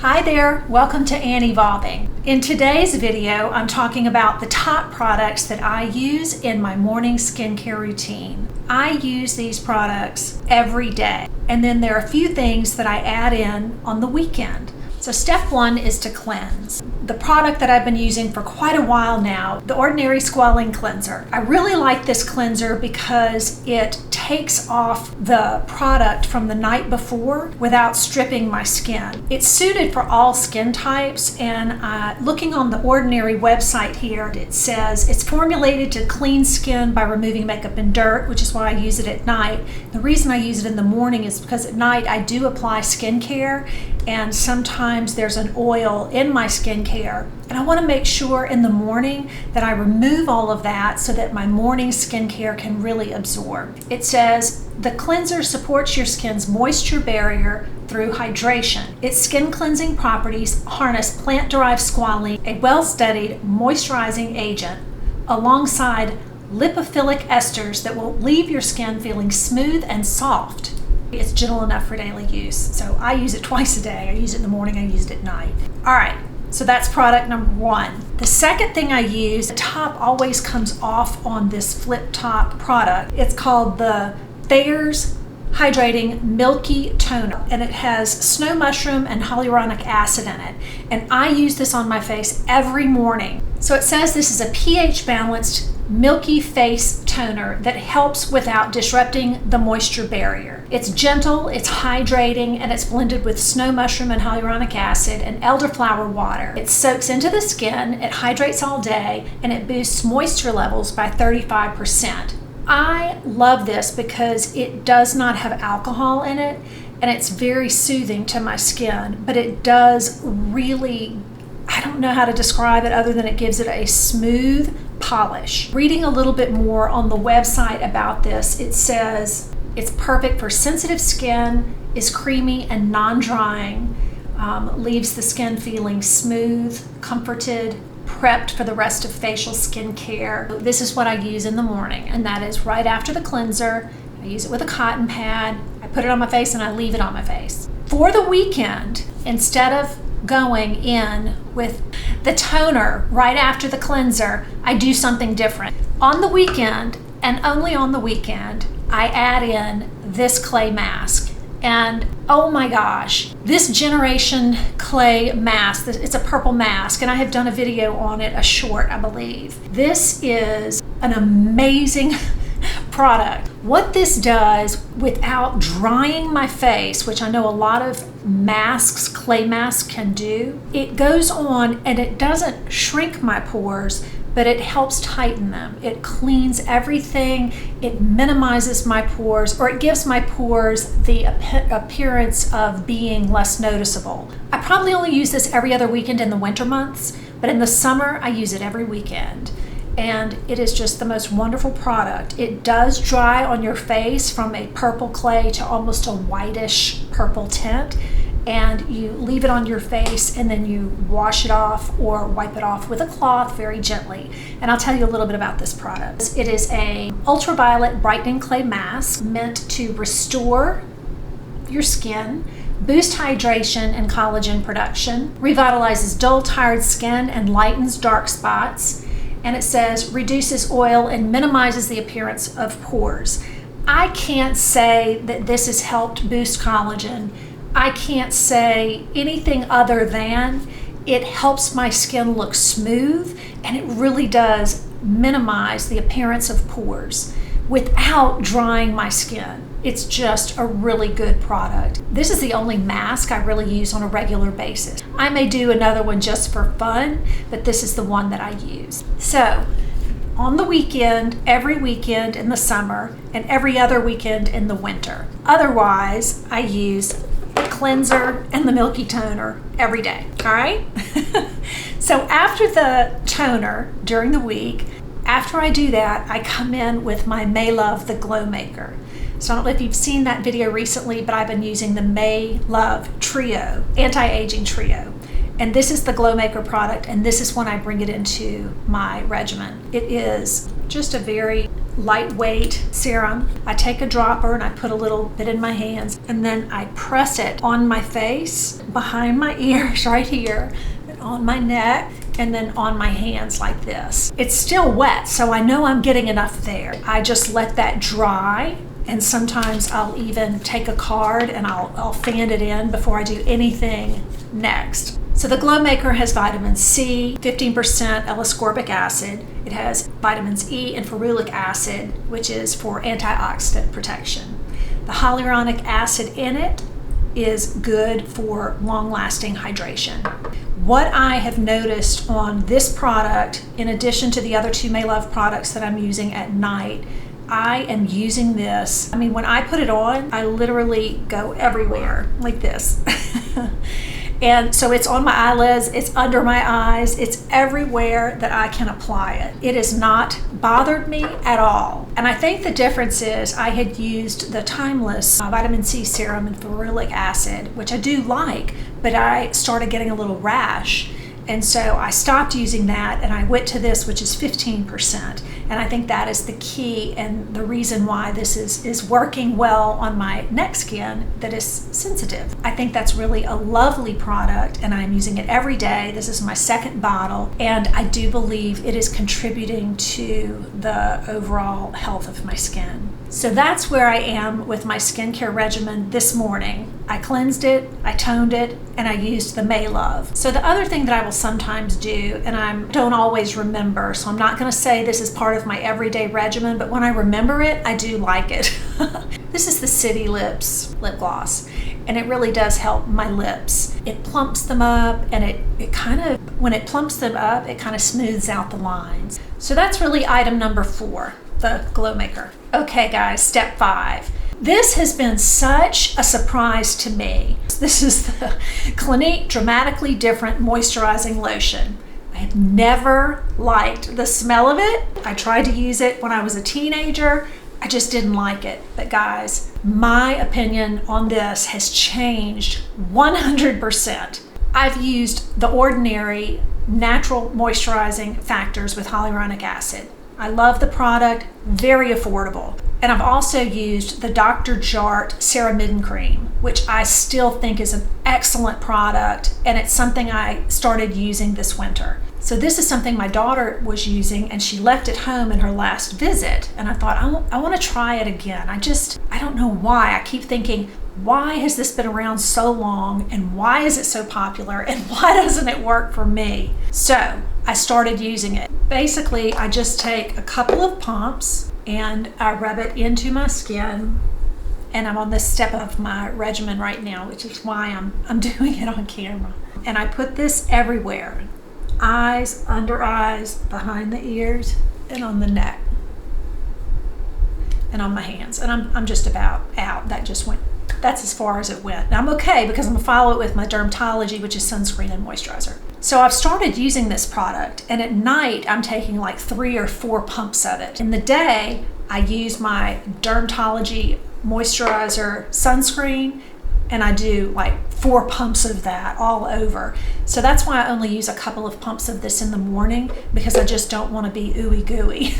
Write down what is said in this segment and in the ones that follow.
Hi there, welcome to AnnEvolving. In today's video, I'm talking about the top products that I use in my morning skincare routine. I use these products every day, and then there are a few things that I add in on the weekend. So step one is to cleanse. The product that I've been using for quite a while now, the Ordinary Squalene Cleanser. I really like this cleanser because it takes off the product from the night before without stripping my skin. It's suited for all skin types, and looking on the Ordinary website here, it says it's formulated to clean skin by removing makeup and dirt, which is why I use it at night. The reason I use it in the morning is because at night I do apply skincare, and sometimes there's an oil in my skincare, and I want to make sure in the morning that I remove all of that so that my morning skincare can really absorb. It says the cleanser supports your skin's moisture barrier through hydration. Its skin cleansing properties harness plant-derived squalene, a well-studied moisturizing agent, alongside lipophilic esters that will leave your skin feeling smooth and soft. It's gentle enough for daily use. So I use it twice a day. I use it in the morning, I use it at night. All right, so that's product number one. The second thing I use, the top always comes off on this flip top product. It's called the Thayer's Hydrating Milky Toner, and it has snow mushroom and hyaluronic acid in it. And I use this on my face every morning. So it says this is a pH balanced milky face toner that helps without disrupting the moisture barrier. It's gentle, it's hydrating, and it's blended with snow mushroom and hyaluronic acid and elderflower water. It soaks into the skin, it hydrates all day, and it boosts moisture levels by 35%. I love this because it does not have alcohol in it, and it's very soothing to my skin, but it does really, I don't know how to describe it other than it gives it a smooth polish. Reading a little bit more on the website about this, it says it's perfect for sensitive skin, is creamy and non-drying, leaves the skin feeling smooth, comforted, prepped for the rest of facial skincare. This is what I use in the morning, and that is right after the cleanser. I use it with a cotton pad, I put it on my face, and I leave it on my face. For the weekend, instead of going in with the toner right after the cleanser, I do something different. On the weekend, and only on the weekend, I add in this clay mask. And oh my gosh, this Generation Clay mask, it's a purple mask, and I have done a video on it, a short, I believe. This is an amazing product. What this does without drying my face, which I know a lot of masks, clay masks can do, it goes on and it doesn't shrink my pores, but it helps tighten them. It cleans everything, it minimizes my pores, or it gives my pores the appearance of being less noticeable. I probably only use this every other weekend in the winter months, but in the summer I use it every weekend. And it is just the most wonderful product. It does dry on your face from a purple clay to almost a whitish purple tint, and you leave it on your face and then you wash it off or wipe it off with a cloth very gently. And I'll tell you a little bit about this product. It is a ultraviolet brightening clay mask meant to restore your skin, boost hydration and collagen production, revitalizes dull, tired skin, and lightens dark spots. And it says reduces oil and minimizes the appearance of pores. I can't say that this has helped boost collagen. I can't say anything other than it helps my skin look smooth, and it really does minimize the appearance of pores without drying my skin. It's just a really good product. This is the only mask I really use on a regular basis. I may do another one just for fun, but this is the one that I use. So, on the weekend, every weekend in the summer, and every other weekend in the winter. Otherwise, I use the cleanser and the milky toner every day, all right? So after the toner during the week, after I do that, I come in with my May Love the Glow Maker. So I don't know if you've seen that video recently, but I've been using the May Love Trio, Anti-Aging Trio. And this is the Glow Maker product, and this is when I bring it into my regimen. It is just a very lightweight serum. I take a dropper and I put a little bit in my hands, and then I press it on my face, behind my ears right here, and on my neck, and then on my hands like this. It's still wet, so I know I'm getting enough there. I just let that dry, and sometimes I'll even take a card and I'll fan it in before I do anything next. So the Glow Maker has vitamin C, 15% L-ascorbic acid. It has vitamins E and ferulic acid, which is for antioxidant protection. The hyaluronic acid in it is good for long-lasting hydration. What I have noticed on this product, in addition to the other two May Love products that I'm using at night, I am using this. I mean, when I put it on, I literally go everywhere like this. And so it's on my eyelids, it's under my eyes, it's everywhere that I can apply it. It has not bothered me at all. And I think the difference is I had used the Timeless vitamin C serum and ferulic acid, which I do like, but I started getting a little rash. And so I stopped using that and I went to this, which is 15%. And I think that is the key and the reason why this is working well on my neck skin that is sensitive. I think that's really a lovely product and I'm using it every day. This is my second bottle and I do believe it is contributing to the overall health of my skin. So that's where I am with my skincare regimen this morning. I cleansed it, I toned it, and I used the May Love. So the other thing that I will sometimes do, and I don't always remember, so I'm not gonna say this is part of my everyday regimen, but when I remember it, I do like it. This is the City Lips lip gloss, and it really does help my lips. It plumps them up, and it kind of, when it plumps them up, it kind of smooths out the lines. So that's really item number 4, the Glow Maker. Okay guys, step 5. This has been such a surprise to me. This is the Clinique Dramatically Different Moisturizing Lotion. I have never liked the smell of it. I tried to use it when I was a teenager. I just didn't like it. But guys, my opinion on this has changed 100%. I've used the ordinary natural moisturizing factors with hyaluronic acid. I love the product, very affordable. And I've also used the Dr. Jart Ceramidin Cream, which I still think is an excellent product, and it's something I started using this winter. So this is something my daughter was using, and she left it home in her last visit, and I thought, I want to try it again. I don't know why. I keep thinking, why has this been around so long, and why is it so popular, and why doesn't it work for me? So I started using it. Basically, I just take a couple of pumps and I rub it into my skin, and I'm on this step of my regimen right now, which is why I'm doing it on camera. And I put this everywhere. Eyes, under eyes, behind the ears, and on the neck. And on my hands. And I'm just about out. That's as far as it went. Now I'm okay because I'm gonna follow it with my DRMTLGY, which is sunscreen and moisturizer. So I've started using this product, and at night I'm taking like 3 or 4 pumps of it. In the day, I use my DRMTLGY moisturizer sunscreen, and I do like 4 pumps of that all over. So that's why I only use a couple of pumps of this in the morning, because I just don't want to be ooey gooey.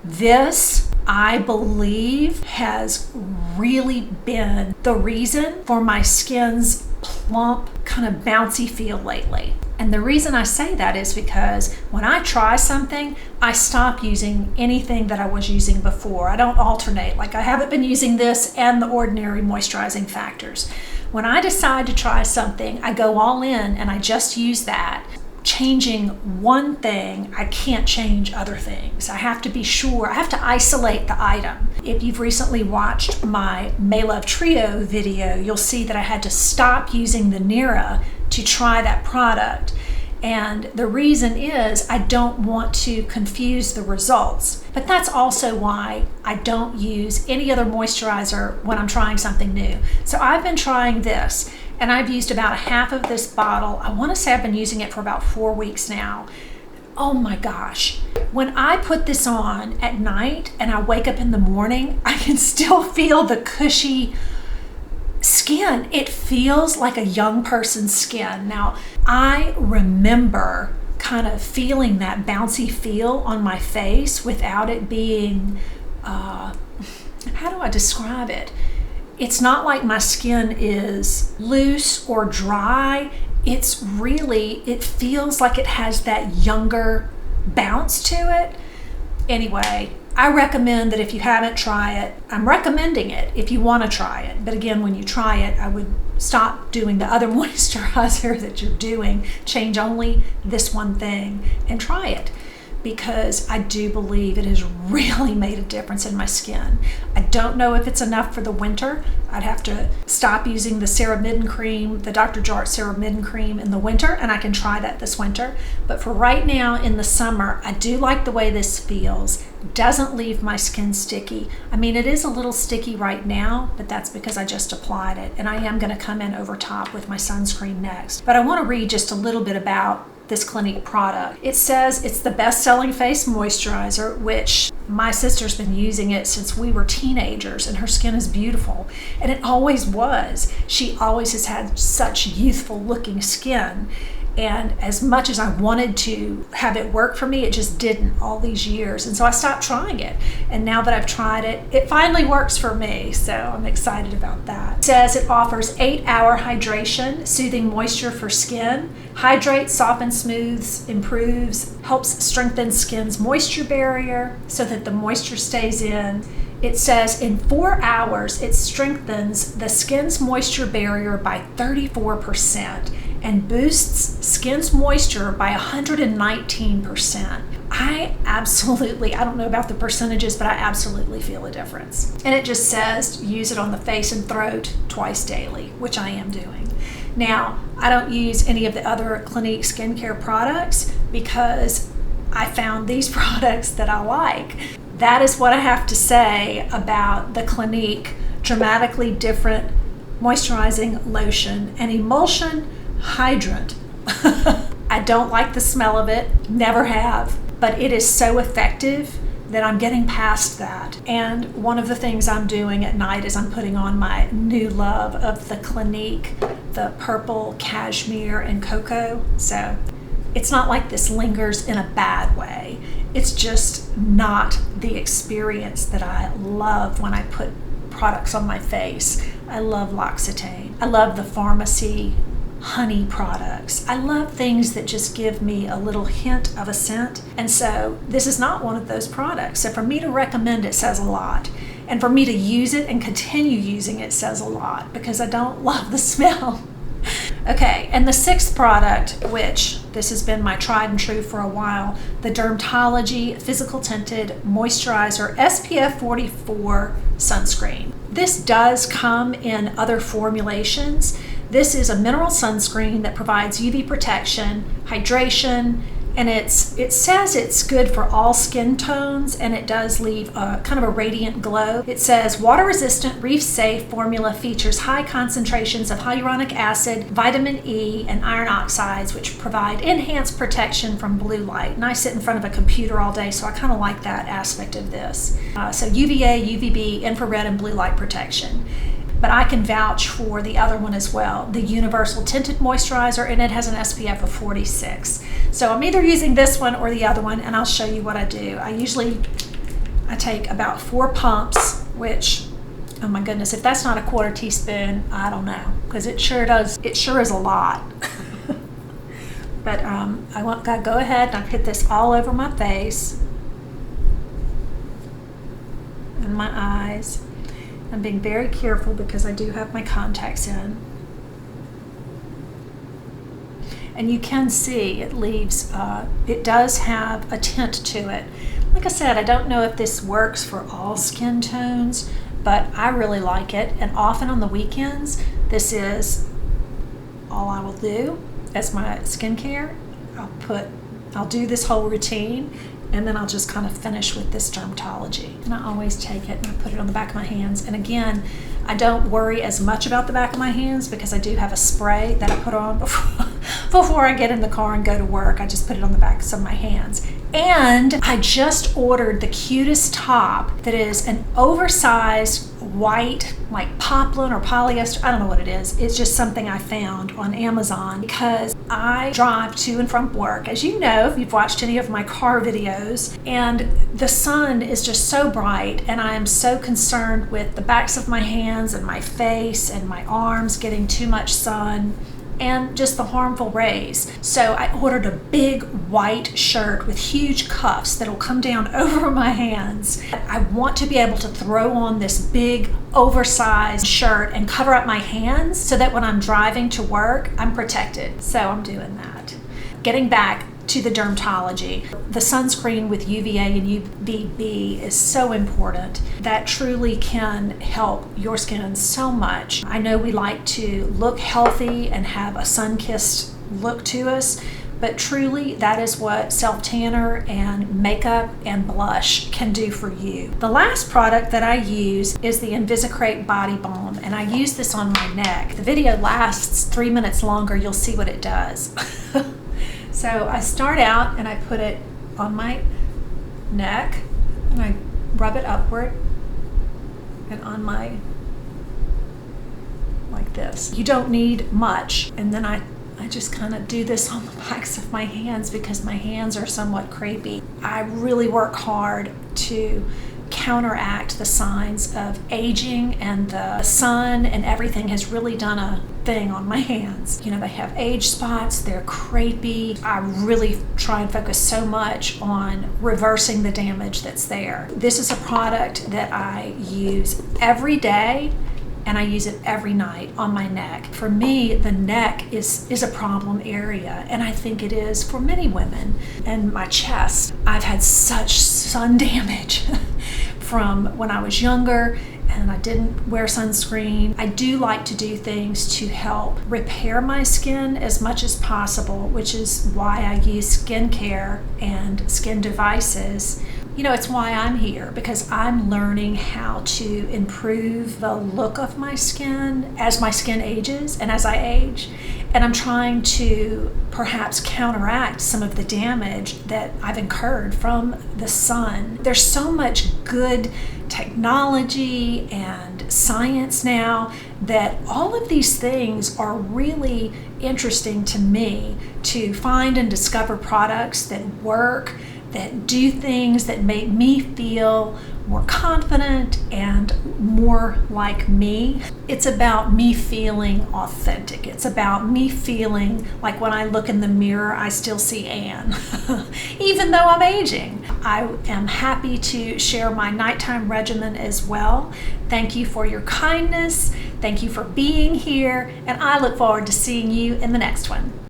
This, I believe, has really been the reason for my skin's plump, kind of bouncy feel lately. And the reason I say that is because when I try something, I stop using anything that I was using before. I don't alternate. Like, I haven't been using this and the ordinary moisturizing factors. When I decide to try something, I go all in and I just use that. Changing one thing, I can't change other things. I have to be sure, I have to isolate the item. If you've recently watched my May Love Trio video, you'll see that I had to stop using the NIRA to try that product. And the reason is I don't want to confuse the results. But that's also why I don't use any other moisturizer when I'm trying something new. So I've been trying this, and I've used about a half of this bottle. I want to say I've been using it for about 4 weeks now. Oh my gosh. When I put this on at night and I wake up in the morning, I can still feel the cushy skin. It feels like a young person's skin. Now, I remember kind of feeling that bouncy feel on my face without it being, how do I describe it? It's not like my skin is loose or dry. It's really, it feels like it has that younger bounce to it. Anyway, I recommend that if you haven't tried it, I'm recommending it if you want to try it. But again, when you try it, I would stop doing the other moisturizer that you're doing, change only this one thing and try it, because I do believe it has really made a difference in my skin. I don't know if it's enough for the winter. I'd have to stop using the Serum cream, the Dr. Jart Serum cream in the winter, and I can try that this winter. But for right now in the summer, I do like the way this feels. Doesn't leave my skin sticky. I mean, it is a little sticky right now, but that's because I just applied it, and I am going to come in over top with my sunscreen next. But I want to read just a little bit about this Clinique product. It says it's the best-selling face moisturizer, which my sister's been using it since we were teenagers, and her skin is beautiful, and it always was. She always has had such youthful looking skin, and as much as I wanted to have it work for me, it just didn't all these years, and so I stopped trying it. And now that I've tried it, it finally works for me, so I'm excited about that. It says it offers 8-hour hydration, soothing moisture for skin, hydrates, softens, smooths, improves, helps strengthen skin's moisture barrier so that the moisture stays in. It says in 4 hours, it strengthens the skin's moisture barrier by 34% and boosts skin's moisture by 119%. I don't know about the percentages, but I absolutely feel a difference. And it just says use it on the face and throat twice daily, which I am doing. Now, I don't use any of the other Clinique skincare products because I found these products that I like. That is what I have to say about the Clinique Dramatically Different Moisturizing Lotion and Emulsion Hydrant. I don't like the smell of it, never have, but it is so effective that I'm getting past that. And one of the things I'm doing at night is I'm putting on my new love of the Clinique, the purple cashmere and cocoa. So it's not like this lingers in a bad way. It's just not the experience that I love when I put products on my face. I love L'Occitane. I love the pharmacy honey products. I love things that just give me a little hint of a scent. And so this is not one of those products. So for me to recommend it says a lot. And for me to use it and continue using it says a lot, because I don't love the smell. Okay, and the sixth product, which this has been my tried and true for a while, the DRMTLGY Physical Tinted Moisturizer SPF 44 Sunscreen. This does come in other formulations. This is a mineral sunscreen that provides UV protection, hydration, and it says it's good for all skin tones, and it does leave a kind of a radiant glow. It says water-resistant, reef-safe formula features high concentrations of hyaluronic acid, vitamin E, and iron oxides, which provide enhanced protection from blue light. And I sit in front of a computer all day, so I kind of like that aspect of this. So UVA, UVB, infrared, and blue light protection. But I can vouch for the other one as well, the Universal Tinted Moisturizer, and it has an SPF of 46. So I'm either using this one or the other one, and I'll show you what I do. I take about 4 pumps, which, oh my goodness, if that's not a quarter teaspoon, I don't know, because it sure is a lot. But I go ahead and I put this all over my face and my eyes. I'm being very careful because I do have my contacts in. And you can see it leaves, it does have a tint to it. Like I said, I don't know if this works for all skin tones, but I really like it. And often on the weekends, this is all I will do as my skincare. I'll do this whole routine, and then I'll just kind of finish with this DRMTLGY. And I always take it and I put it on the back of my hands. And again, I don't worry as much about the back of my hands because I do have a spray that I put on before before I get in the car and go to work. I just put it on the backs of my hands. And I just ordered the cutest top that is an oversized white, like poplin or polyester, I don't know what it is. It's just something I found on Amazon because I drive to and from work, as you know, if you've watched any of my car videos, and the sun is just so bright, and I am so concerned with the backs of my hands and my face and my arms getting too much sun and just the harmful rays. So I ordered a big white shirt with huge cuffs that'll come down over my hands. I want to be able to throw on this big oversized shirt and cover up my hands so that when I'm driving to work, I'm protected. So I'm doing that. Getting back to the dermatology, the sunscreen with UVA and UVB is so important. That truly can help your skin so much. I know we like to look healthy and have a sun-kissed look to us, but truly that is what self-tanner and makeup and blush can do for you. The last product that I use is the Invisicrate Body Balm, and I use this on my neck. The video lasts 3 minutes longer. You'll see what it does. So I start out and I put it on my neck and I rub it upward and on my, like this. You don't need much. And then I just kind of do this on the backs of my hands because my hands are somewhat crepey. I really work hard to counteract the signs of aging, and the sun and everything has really done a thing on my hands. You know, they have age spots, they're crepey. I really try and focus so much on reversing the damage that's there. This is a product that I use every day, and I use it every night on my neck. For me, the neck is a problem area, and I think it is for many women. And my chest, I've had such sun damage from when I was younger and I didn't wear sunscreen. I do like to do things to help repair my skin as much as possible, which is why I use skincare and skin devices. You know, it's why I'm here, because I'm learning how to improve the look of my skin as my skin ages and as I age. And I'm trying to perhaps counteract some of the damage that I've incurred from the sun. There's so much good technology and science now that all of these things are really interesting to me, to find and discover products that work, that do things that make me feel more confident and more like me. It's about me feeling authentic. It's about me feeling like when I look in the mirror, I still see Ann, even though I'm aging. I am happy to share my nighttime regimen as well. Thank you for your kindness. Thank you for being here, and I look forward to seeing you in the next one.